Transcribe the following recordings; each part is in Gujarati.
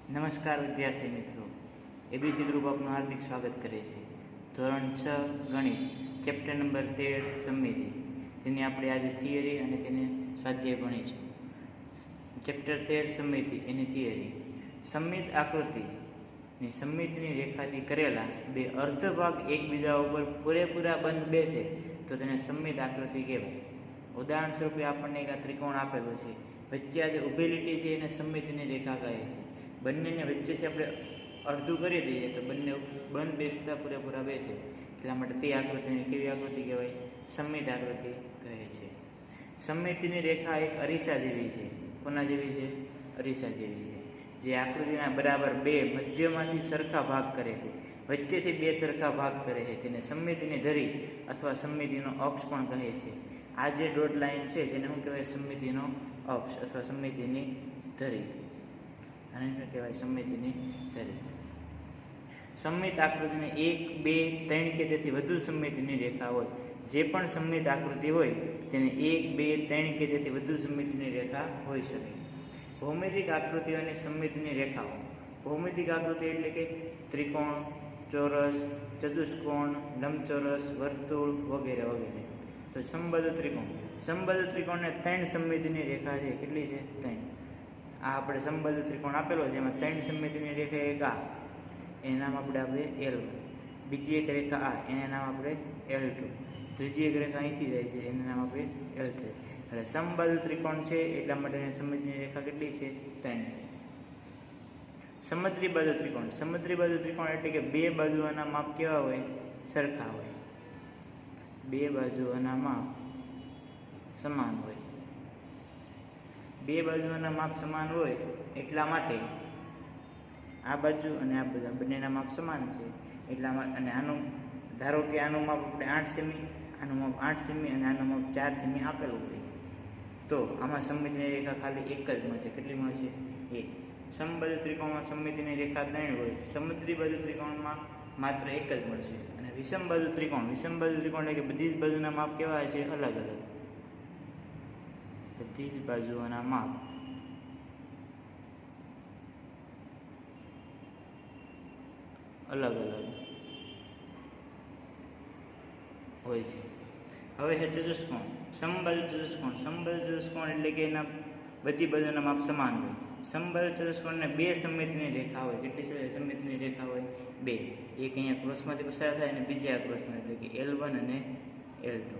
નમસ્કાર વિદ્યાર્થી મિત્રો, એબીસી ગ્રુપ આપનું હાર્દિક સ્વાગત કરે છે. ધોરણ 6 ગણિત ચેપ્ટર નંબર 13 સમમિતિ, જેની આપણે આજે થિયરી અને તેને સ્વાધ્યાય ભણીશું. ચેપ્ટર 13 સમમિતિ, એની થિયરી. સમમિત આકૃતિની સમમિતિની રેખાથી કરેલા બે અર્ધ ભાગ એકબીજા ઉપર પૂરેપૂરા બંધ બેસે તો તેને સમમિત આકૃતિ કહેવાય. ઉદાહરણ સ્વરૂપે આપણને એક આ ત્રિકોણ આપેલો છે, વચ્ચે આ જે ઊભી લીટી છે એને સમમિતિની રેખા કહે છે. બંનેને વચ્ચેથી આપણે અડધું કરી દઈએ તો બંને બંધ બેસતા પૂરેપૂરા બેસે, એટલા માટે તે આકૃતિને કેવી આકૃતિ કહેવાય? સમમિત આકૃતિ કહે છે. સમમિતિની રેખા એક અરીસા જેવી છે. કોના જેવી છે? અરીસા જેવી છે, જે આકૃતિના બરાબર બે મધ્યમાંથી સરખા ભાગ કરે છે, વચ્ચેથી બે સરખા ભાગ કરે છે. તેને સમમિતિની ધરી અથવા સમમિતિનો અક્ષ પણ કહે છે. આ જે ડોટ લાઈન છે તેને શું કહેવાય? સમમિતિનો અક્ષ અથવા સમમિતિની ધરી. આને શું કહેવાય? સમમિતિની ધરી. સમમિત આકૃતિને 1, 2, 3 કે તેથી વધુ સમમિતિની રેખા હોય. જે પણ સમમિત આકૃતિ હોય તેને 1, 2, 3 કે તેથી વધુ સમમિતિની રેખા હોઈ શકે. ભૌમિતિક આકૃતિઓની સમમિતિની રેખાઓ. ભૌમિતિક આકૃતિ એટલે કે ત્રિકોણ, ચોરસ, ચતુષ્કોણ, લંબચોરસ, વર્તુળ વગેરે વગેરે. તો સમબાજુ ત્રિકોણ. સમબાજુ ત્રિકોણને 3 સમમિતિની રેખા છે. કેટલી છે? 3. આ આપણે સમબાજુ ત્રિકોણ આપેલો છે, એમાં 3 સમમિતિની રેખા એક આ, એનું નામ આપણે L1. બીજી એક રેખા આ, એનું નામ આપણે L2. ત્રીજી એક રેખા અહીંથી જાય છે, એનું નામ આપણે L3. એટલે સમબાજુ ત્રિકોણ છે એટલા માટે સમમિતિની રેખા કેટલી છે? 3. સમદ્રી બાજુ ત્રિકોણ. સમદ્રી બાજુ ત્રિકોણ એટલે કે બે બાજુઓના માપ કેવા હોય? સરખા હોય. બે બાજુઓના માપ સમાન હોય. બે બાજુઓના માપ સમાન હોય એટલા માટે આ બાજુ અને આ બાજુ બંનેના માપ સમાન છે એટલા માટે. અને આનું ધારો કે આનું માપ આપણે 8 સેમી, આનું માપ 8 સેમી અને આનું માપ 4 સેમી આપેલું હોય, તો આમાં સમમિતિની રેખા ખાલી એક જ મળશે. કેટલી મળશે? 1. સમબાજુ ત્રિકોણમાં સમમિતિની રેખા 3 હોય. સમદ્રી બાજુ ત્રિકોણમાં માત્ર એક જ મળશે. અને વિષમ બાજુ ત્રિકોણ. વિષમ બાજુ ત્રિકોણ એટલે કે બધી જ બાજુના માપ કેવા છે? અલગ અલગ. બધી જ બાજુઓના માપ અલગ અલગ હોય છે. હવે છે ચતુષ્કોણ. સમબાજુ ચતુષ્કોણ. સમબાજુ ચતુષ્કોણ એટલે કે એના બધી બાજુના માપ સમાન હોય. સમબાજુ ચતુષ્કોણને બે સમમિતિની રેખા હોય. કેટલી સમમિતિની રેખા હોય? 2. એક અહીંયા ક્રોસમાંથી પસાર થાય અને બીજી આ ક્રોસમાં, એટલે કે L1 અને L2.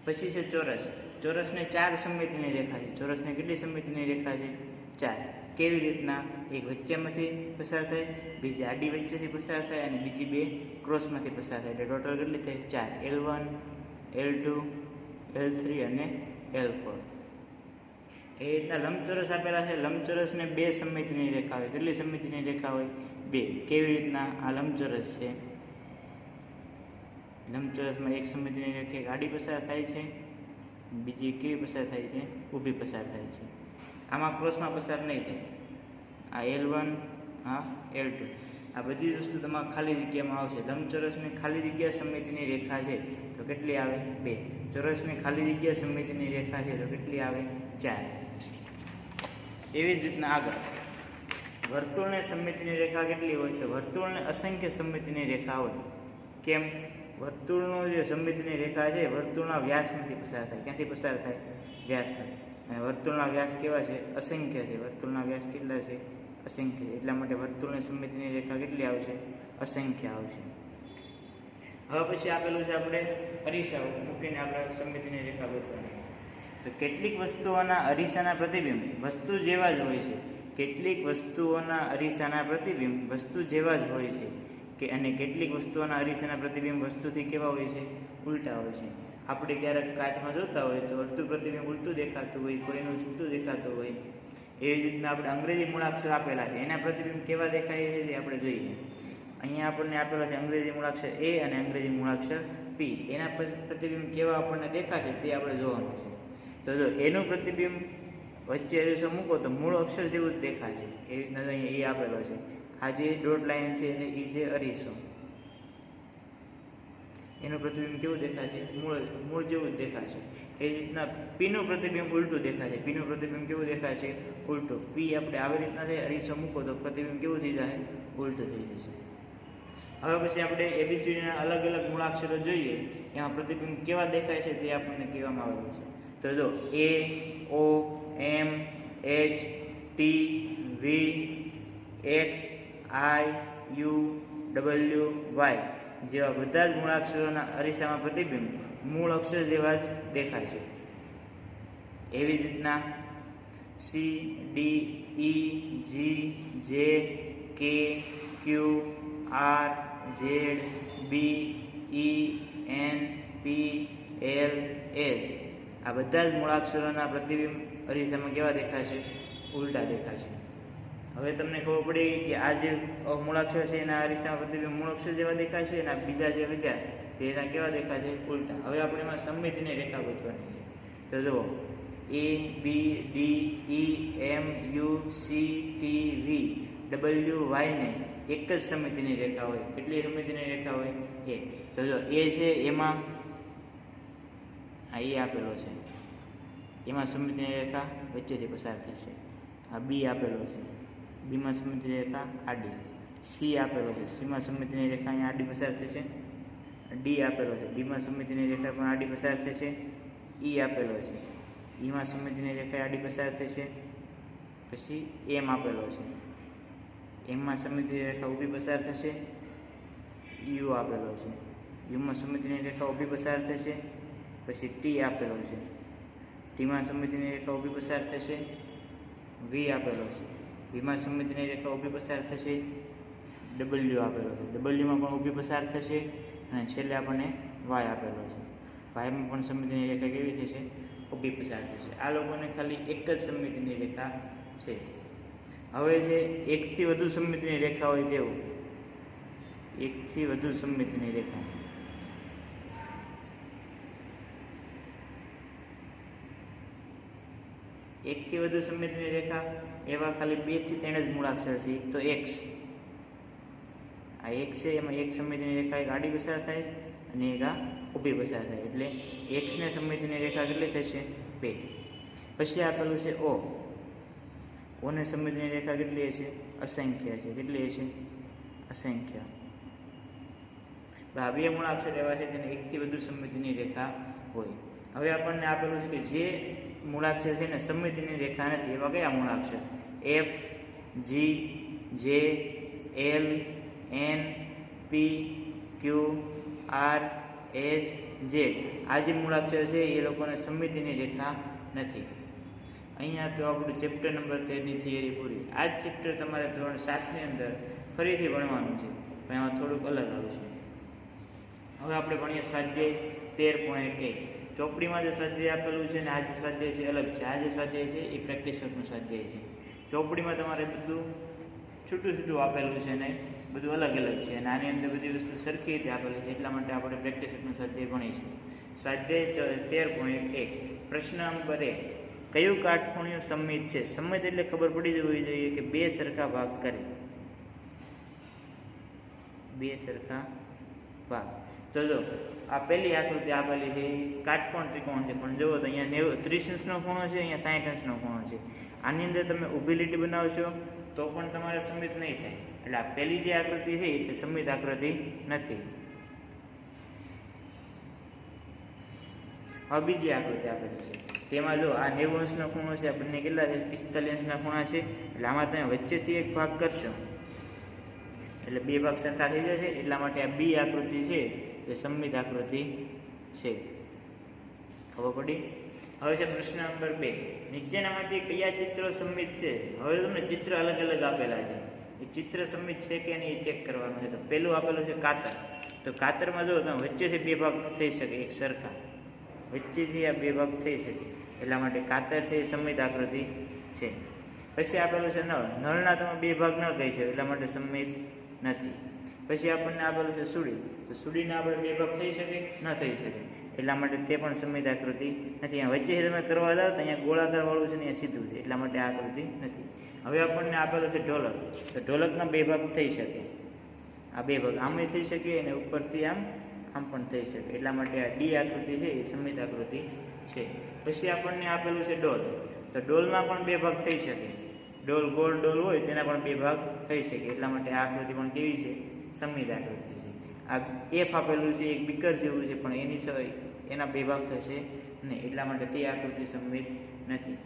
પછી છે ચોરસ. ચોરસને 4 સમમિતિની રેખા છે. ચોરસને કેટલી સમમિતિની રેખા છે? 4. કેવી રીતના? એક વચ્ચેમાંથી પસાર થાય, બીજી આડી વચ્ચેથી પસાર થાય અને બીજી બે ક્રોસમાંથી પસાર થાય, એટલે ટોટલ કેટલી થાય? 4. L1, L2, L3 અને L4. એ રીતના લંબચોરસ આપેલા છે. લંબચોરસને બે સમમિતિની રેખા હોય. કેટલી સમમિતિની રેખા હોય? 2. કેવી રીતના? આ લંબચોરસ છે. લંબચોરસમાં એક સમમિતિની રેખા એક આડી પસાર થાય છે, બીજી કેવી પસાર થાય છે? ઊભી પસાર થાય છે. આમાં ક્રોસમાં પસાર નહીં થાય. આ L1, આ L2. આ બધી વસ્તુ તમારે ખાલી જગ્યામાં આવશે. લંબચોરસની ખાલી જગ્યા સમમિતિની રેખા છે તો કેટલી આવે? 2. ચોરસની ખાલી જગ્યા સમમિતિની રેખા છે તો કેટલી આવે? 4. એવી જ રીતના આગળ વર્તુળને સમમિતિની રેખા કેટલી હોય? તો વર્તુળને અસંખ્ય સમમિતિની રેખા હોય. કેમ? વર્તુળનો જે સમમિતિની રેખા છે વર્તુળના વ્યાસમાંથી પસાર થાય. ક્યાંથી પસાર થાય? વ્યાસમાંથી. અને વર્તુળના વ્યાસ કેવા છે? અસંખ્ય છે. વર્તુળના વ્યાસ કેટલા છે? અસંખ્ય છે. એટલા માટે વર્તુળની સમમિતિની રેખા કેટલી આવશે? અસંખ્ય આવશે. હવે પછી આપેલું છે આપણે અરીસાઓ મૂકીને આપણે સમમિતિની રેખા ગોતવાની. તો કેટલીક વસ્તુઓના અરીસાના પ્રતિબિંબ વસ્તુ જેવા જ હોય છે. કેટલીક વસ્તુઓના અરીસાના પ્રતિબિંબ વસ્તુ જેવા જ હોય છે, અને કેટલીક વસ્તુઓના અરીસાના પ્રતિબિંબ વસ્તુથી કેવા હોય છે? ઉલટા હોય છે. આપણે ક્યારેક કાચમાં જોતા હોય તો અડધું પ્રતિબિંબ ઉલટું દેખાતું હોય, કોઈનું સીધું દેખાતું હોય. એવી રીતના આપણે અંગ્રેજી મૂળાક્ષર આપેલા છે, એના પ્રતિબિંબ કેવા દેખાય છે તે આપણે જોઈએ. અહીંયા આપણને આપેલા છે અંગ્રેજી મૂળાક્ષર A અને અંગ્રેજી મૂળાક્ષર P. એના પ્રતિબિંબ કેવા આપણને દેખાશે તે આપણે જોવાનું છે. તો જો એનું પ્રતિબિંબ વચ્ચે અરીસો મૂકો તો મૂળ અક્ષર જેવું જ દેખાશે. એ રીતના અહીંયા એ આપેલો છે. આ જે ડોટ લાઈન છે અને એ છે અરીસો. એનું પ્રતિબિંબ કેવું દેખાશે? મૂળ જેવું જ દેખાશે. એ રીતના પીનું પ્રતિબિંબ ઉલટું દેખાય છે. પીનું પ્રતિબિંબ કેવું દેખાય છે? ઉલટું. પી આપણે આવી રીતના થાય, અરીસો મૂકો તો પ્રતિબિંબ કેવું થઈ જાય? ઉલટું થઈ જશે. હવે પછી આપણે એબીસીડીના અલગ અલગ મૂળાક્ષરો જોઈએ, એમાં પ્રતિબિંબ કેવા દેખાય છે તે આપણને કહેવામાં આવેલું છે. તો જો A, O, M, H, T, V, X, I, U, W, Y જેવા બધા જ મૂળાક્ષરોના અરીસામાં પ્રતિબિંબ મૂળ અક્ષર જેવા જ દેખાય છે. એવી જ રીતના સી, ડી, ઈ, જી, જે, કે, ક્યુ, આર, ઝેડ, બી, ઈ, એન, પી, એલ, એસ આ બધા જ મૂળાક્ષરોના પ્રતિબિંબ અરીસામાં કેવા દેખાય છે? ઉલટા દેખાય છે. હવે તમને ખબર પડી કે આ જે મૂળાક્ષર છે એના અરીસામાં પ્રતિબિંબ મૂળાક્ષર જેવા દેખાય છે, એના બીજા જે વિદ્યા તેના કેવા દેખાય છે? ઉલટા. હવે આપણે એમાં સમમિતિની રેખા ગોતવાની છે. તો જુઓ A, B, D, E, M, U, C, T, V, W, વાયને એક જ સમમિતિની રેખા હોય. કેટલી સમમિતિની રેખા હોય? એક. તો જો એ છે એમાં આ એ આપેલો છે, એમાં સમમિતિની રેખા વચ્ચેથી પસાર થશે. આ બી આપેલો છે, બીમાં સમમિતિની રેખા આડી. સી આપેલો છે, સીમાં સમમિતિની રેખા અહીંયા આડી પસાર થશે. ડી આપેલો છે, ડીમાં સમમિતિની રેખા પણ આડી પસાર થશે. ઈ આપેલો છે, ઈમાં સમમિતિની રેખા આડી પસાર થશે. પછી એમ આપેલો છે, એમમાં સમમિતિની રેખા ઊભી પસાર થશે. યુ આપેલો છે, યુમાં સમમિતિની રેખા ઊભી પસાર થશે. પછી ટી આપેલો છે, ટીમાં સમમિતિની રેખા ઊભી પસાર થશે. વી આપેલો છે, વીમાં સમમિતિની રેખા ઊભી પસાર થશે. ડબલ્યુ આપેલો છે, ડબલ્યુમાં પણ ઊભી પસાર થશે. અને છેલ્લે આપણને વાય આપેલો છે, વાયમાં પણ સમમિતિની રેખા કેવી થશે? ઊભી પસાર થશે. આ લોકોને ખાલી એક જ સમમિતિની રેખા છે. હવે છે એકથી વધુ સમમિતિની રેખા હોય તેવું, એકથી વધુ સમમિતિની રેખા, એકથી વધુ સમમિતિની રેખા એવા ખાલી 2 થી 3 જ મૂળાક્ષર છે. એક તો એક્સ, આ એક છે એમાં એક સમમિતિની રેખા એક આડી પસાર થાય અને એક આ ઊભી પસાર થાય, એટલે એક્સને સમમિતિની રેખા કેટલી થશે? 2. પછી આપેલું છે ઓ, ઓને સમમિતિની રેખા કેટલી હશે? અસંખ્ય છે. કેટલી હશે? અસંખ્ય. આ 2 મૂળાક્ષર એવા છે જેને એકથી વધુ સમમિતિની રેખા હોય. હવે આપણને આપેલું છે કે જે મૂળાક્ષર છે ને સમમિતિની રેખા નથી એવા કયા મૂળાક્ષર? એફ, જી, જે, એલ, એન, પી, ક્યુ, આર, એસ, ઝેડ આ જે મૂળાક્ષર છે એ લોકોને સમમિતિની રેખા નથી. અહીંયા તો આપણું ચેપ્ટર નંબર 13ની થિયરી પૂરી. આ જ ચેપ્ટર તમારે ધોરણ 7ની અંદર ફરીથી ભણવાનું છે, પણ એમાં થોડુંક અલગ આવશે. હવે આપણે ભણીએ સ્વાધ્યાય 13.1. ચોપડીમાં જે સ્વાધ્યાય આપેલું છે ને આ જે સ્વાધ્યાય છે અલગ છે. આ જે સ્વાધ્યાય છે એ પ્રેક્ટિસ વર્કનું સ્વાધ્યાય છે. ચોપડીમાં તમારે બધું છૂટું છૂટું આપેલું છે ને બધું અલગ અલગ છે, અને આની અંદર બધી વસ્તુ સરખી રીતે આપેલી છે. એટલા માટે આપણે પ્રેક્ટિસ વર્કનું સ્વાધ્યાય ભણીશું. સ્વાધ્યાય 13.1 પ્રશ્ન નંબર 1. કયું કાટખૂણિયું સમમિત છે? સમમિત એટલે ખબર પડી જવી જોઈએ કે 2 સરખા ભાગ કરે. 2 સરખા ભાગ. તો જો આ પહેલી આકૃતિ આપેલી છે એ કાટકોણ ત્રિકોણ છે, પણ જુઓ તો અહીંયા 30 અંશનો ખૂણો છે, અહીંયા 60 અંશનો ખૂણો છે. આની અંદર તમે ઊભી લીટી બનાવશો તો પણ તમારે સમમિત નહીં થાય. એટલે આ પહેલી જે આકૃતિ છે એ સમમિત આકૃતિ નથી. હવે બીજી આકૃતિ આપેલી છે, તેમાં જો આ 90 અંશનો ખૂણો છે, આ બંને કેટલા છે? 45 અંશના ખૂણા છે. એટલે આમાં તમે વચ્ચેથી એક ભાગ કરશો એટલે 2 ભાગ સરખા થઈ જશે. એટલા માટે આ બી આકૃતિ છે એ સમમિત આકૃતિ છે. ખબર પડી? હવે છે પ્રશ્ન નંબર 2. નીચેનામાંથી કયા ચિત્રો સમમિત છે? હવે તમને ચિત્ર અલગ અલગ આપેલા છે, એ ચિત્ર સમમિત છે કે નહીં એ ચેક કરવાનું છે. તો પહેલું આપેલું છે કાતર. તો કાતરમાં જો તમે વચ્ચેથી 2 ભાગ થઈ શકે એક સરખા, વચ્ચેથી આ 2 ભાગ થઈ શકે, એટલા માટે કાતર છે એ સમમિત આકૃતિ છે. પછી આપેલું છે નળ. નળના તમે 2 ભાગ ન કરી શકો એટલા માટે સમમિત નથી. પછી આપણને આપેલું છે સુડી. તો સુડીના આપણે 2 ભાગ થઈ શકે? ન થઈ શકે, એટલા માટે તે પણ સમમિત આકૃતિ નથી. અહીંયા વચ્ચેથી તમે કરવા જાઓ તો અહીંયા ગોળાકાર વાળું છે ને અહીંયા સીધું છે, એટલા માટે આ આકૃતિ નથી. હવે આપણને આપેલું છે ઢોલક. તો ઢોલકના 2 ભાગ થઈ શકે. આ 2 ભાગ આમે થઈ શકે અને ઉપરથી આમ પણ થઈ શકે, એટલા માટે આ ડી આકૃતિ છે એ સમમિત આકૃતિ છે. પછી આપણને આપેલું છે ડોલ. તો ડોલના પણ બે ભાગ થઈ શકે. ડોલ ગોળ ડોલ હોય તેના પણ બે ભાગ થઈ શકે. એટલા માટે આ આકૃતિ પણ કેવી છે? સમમિત આકૃતિ છે. આ એફ આપેલું છે, એક બીકર જેવું છે, પણ એના બે ભાગ થશે નહીં. એટલા માટે તે આકૃતિ સમમિત નથી.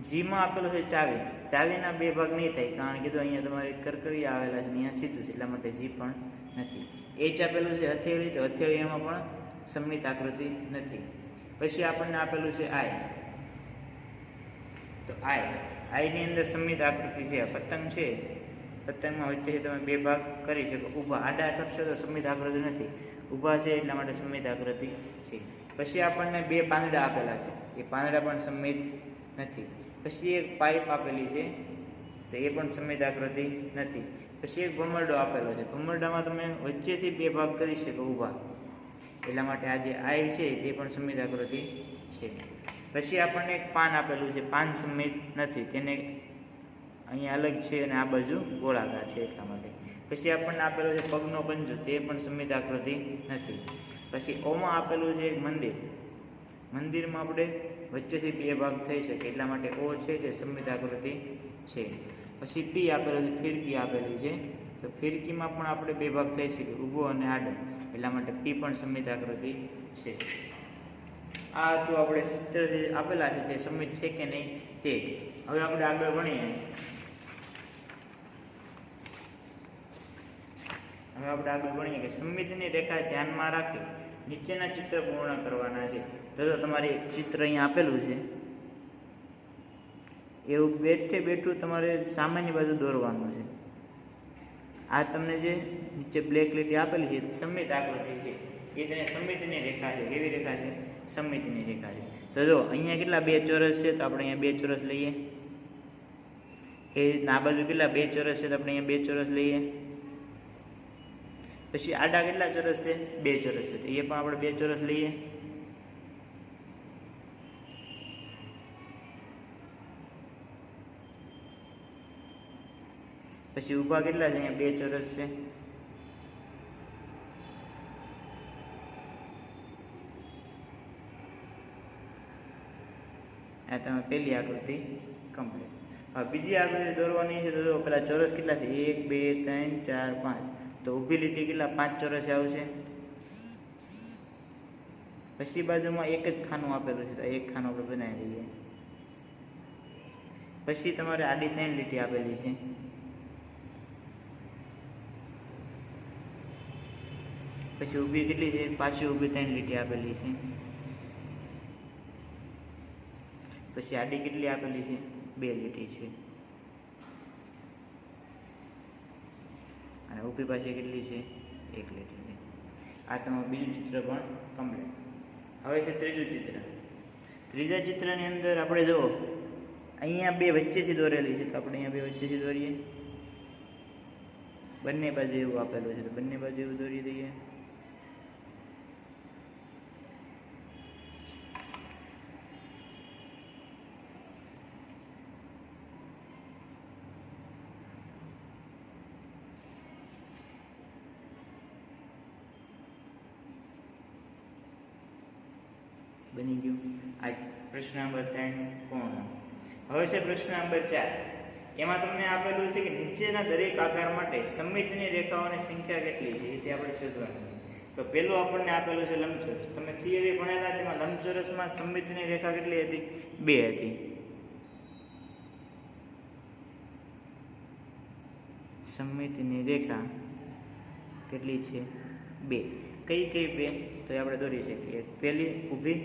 જીમાં આપેલું છે ચાવી. ચાવીના બે ભાગ નહીં થાય, કારણ કે તો અહીંયા તમારે કરકરિયા આવેલા છે, અહીંયા સીધું છે, એટલા માટે જી પણ નથી. એચ આપેલું છે હથેળી. તો હથેળી એમાં પણ સમમિત આકૃતિ નથી. પછી આપણને આપેલું છે આઈ. તો આઈની અંદર સમમિત આકૃતિ છે. પતંગ છે, પતંગમાં વચ્ચે તમે બે ભાગ કરી શકો. ઊભા આડા કરશો તો સમમિત આકૃતિ નથી. ઊભા છે એટલા માટે સમમિત આકૃતિ છે. પછી આપણને બે પાંદડા આપેલા છે, એ પાંદડા પણ સમમિત નથી. પછી એક પાઇપ આપેલી છે, તો એ પણ સમમિત આકૃતિ નથી. પછી એક ભમરડો આપેલો છે, ભમરડામાં તમે વચ્ચેથી બે ભાગ કરી શકો ઊભા, એટલા માટે આ જે આઈ છે તે પણ સમમિત આકૃતિ છે. પછી આપણને એક પાન આપેલું છે, પાન સમમિત નથી, તેને અહીંયા અલગ છે અને આ બાજુ ગોળાકાર છે એટલા માટે. પછી આપણને આપેલું છે પગનો પંજો, તે પણ સમમિત આકૃતિ નથી. પછી ઓમાં આપેલું છે એક મંદિર. મંદિરમાં આપણે વચ્ચેથી બે ભાગ થઈ શકે, એટલા માટે ઓ છે તે સમમિત આકૃતિ છે. પછી પી આપેલું છે, ફિરકી આપેલી છે, તો ફિરકીમાં પણ આપણે બે ભાગ થઈ શકે, ઊભો અને આડો, એટલા માટે પી પણ સમમિત આકૃતિ છે. આ તો આપણે ચિત્ર જે આપેલા છે તે સમમિત છે કે નહીં તે. હવે આપણે આગળ ભણીએ. કે સમમિતિની રેખા ધ્યાનમાં રાખી નીચેના ચિત્ર પૂર્ણ કરવાના છે. તો તમારે એક ચિત્ર અહીંયા આપેલું છે, એવું બેઠું તમારે સામેની બાજુ દોરવાનું છે. આ તમને જે નીચે બ્લેક લીટી આપેલી છે સમમિત આકૃતિ છે, એ તેને સમમિતિની રેખા છે. કેવી રેખા છે? સમમિતિની રેખા છે. તો જો અહીંયા કેટલા બે ચોરસ છે, તો આપણે અહીંયા બે ચોરસ લઈએ. એ રીતના આ બાજુ કેટલા બે ચોરસ છે, તો આપણે અહીંયા બે ચોરસ લઈએ. પછી આડા કેટલા ચોરસ છે? બે ચોરસ છે, તો એ પણ આપણે બે ચોરસ લઈએ. પછી ઊભા કેટલા છે? અહીંયા બે ચોરસ છે. આ તમે પહેલી આકૃતિ કમ્પ્લીટ. હવે બીજી આકૃતિ દોરવાની છે, તો પેલા ચોરસ કેટલા છે? 1 2 3 4 5. તો ઊભી લીટી કેટલા? 5 ચોરસ આવશે. પછી બાજુમાં એક જ ખાનું આપેલું છે, તો એક ખાનું આપણે બનાવી દઈએ. પછી તમારે આડી 3 લીટી આપેલી છે. પછી ઊભી કેટલી છે? પાછી ઊભી 3 લીટી આપેલી છે. પછી આડી કેટલી આપેલી છે? 2 લીટી છે. અને ઊભી પાછી કેટલી છે? 1 લીટી છે. આ તમારું બીજું ચિત્ર પણ કમ્પ્લીટ. હવે છે ત્રીજું ચિત્ર. ત્રીજા ચિત્રની અંદર આપણે જુઓ, અહીંયા બે વચ્ચેથી દોરેલી છે, તો આપણે અહીંયા બે વચ્ચેથી દોરીએ. બંને બાજુ એવું આપેલું છે, તો બંને બાજુ એવું દોરી દઈએ. બની ગયું. આ પ્રશ્ન નંબર 3 પૂર્ણ. હવે છે પ્રશ્ન નંબર 4. એમાં તમને આપેલું છે કે નીચેના દરેક આકાર માટે સમમિતિની રેખાઓની સંખ્યા કેટલી છે, એ તે આપણે શોધવાનું છે. તો પહેલું આપણને આપેલું છે લંબચોરસ. તમે થિયરી ભણેલા, તેમાં લંબચોરસમાં સમમિતિની રેખા કેટલી હતી? 2 હતી. સમમિતિની રેખા કેટલી છે? 2. કઈ 2? તો એ આપણે દોરી શકીએ. પહેલી ઊભી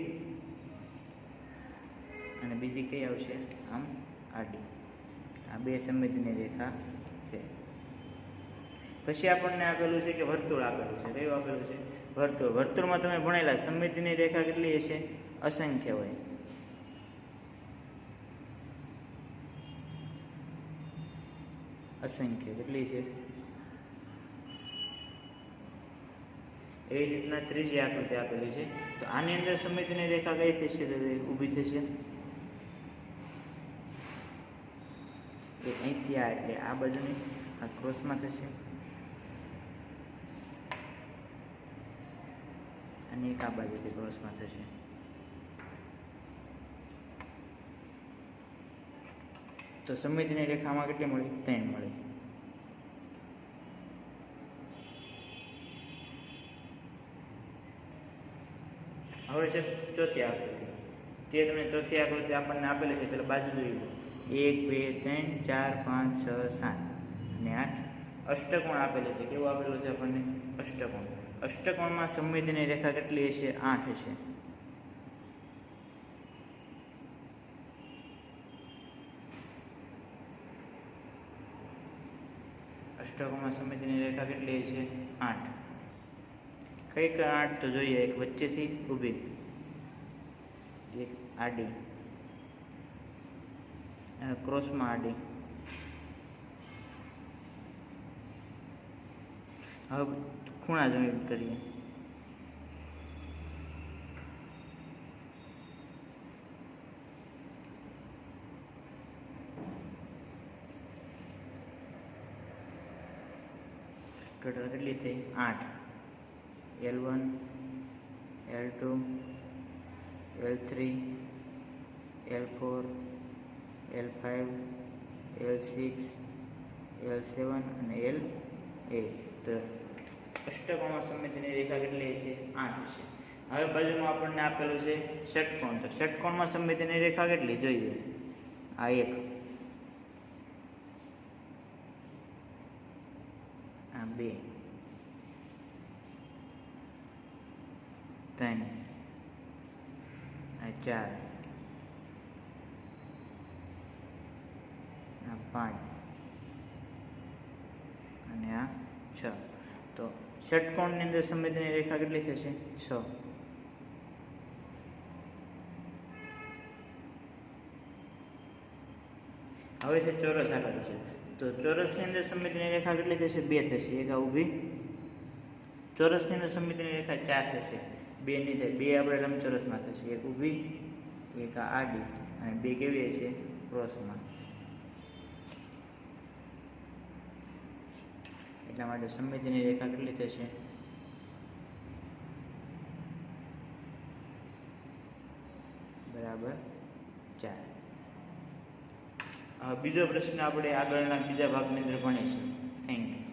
અને બીજી કઈ આવશે? આમ આડી. આ 2 સમમિતિની રેખા છે. પછી આપણને આપેલું છે કે વર્તુળ આપેલું છે. કયું આપેલું છે? વર્તુળ. વર્તુળમાં તમે ભણેલા સમમિતિની રેખા કેટલી હશે? અસંખ્ય હોય. અસંખ્ય કેટલી છે? એવી રીતના ત્રીજી આકૃતિ આપેલી છે. તો આની અંદર સમમિતિની રેખા કઈ થશે? તો ઊભી થશે. એ અહીંથી આ, એટલે આ બાજુની આ ક્રોસમાં થશે, અને એક આ બાજુથી ક્રોસમાં થશે. તો સમમિતિની રેખામાં કેટલી મળી? 3 મળી. હવે છે ચોથી આકૃતિ. તે તમને ચોથી આકૃતિ આપણને આપેલી છે, પેલા બાજુ જોઈ લો. 1 2 3 4 5 6 7 અને 8 અષ્ટકોણ આપેલું છે. કેવું આપેલું છે આપણને? અષ્ટકોણ. અષ્ટકોણમાં સમમિતિની રેખા કેટલી હશે? 8 હશે. અષ્ટકોણમાં સમમિતિની રેખા કેટલી હશે? 8. કઈ 8 તો જોઈએ. એક વચ્ચેથી ઊભી, એક આડી, ક્રોસમાં આડી. હવે ખૂણા જોઈન્ટ કરીએ. ટોટલ કેટલી થઈ? 8. L1 L2 L3 L4 L5 L6 L7 અને L8. તો અષ્ટકોણમાં સમમિતિની રેખા કેટલી હશે? 8 હશે. હવે બાજુમાં આપણને આપેલું છે ષટકોણ. તો ષટકોણમાં સમમિતિની રેખા કેટલી જોઈએ? આ 1, આ 2, 3, આ 4, આ 5 અને આ 6. તો ષટકોણની અંદર સમમિતિની રેખા કેટલી થશે? 6. હવે છે ચોરસ આકાર છે. તો ચોરસની અંદર સમમિતિની રેખા કેટલી થશે? 2 થશે. એક આ ઊભી. ચોરસની અંદર સમમિતિની રેખા 4 થશે. 2 નહીં થાય. 2 આપણે લંબચોરસમાં થશે. એક ઊભી, એક આ આડી અને 2 કેવી છે? ક્રોસમાં. એટલા માટે સમમિતિની રેખા કેટલી થશે? બરાબર 4. બીજો પ્રશ્ન આપણે આગળના બીજા ભાગની અંદર ભણીશું. Thank you.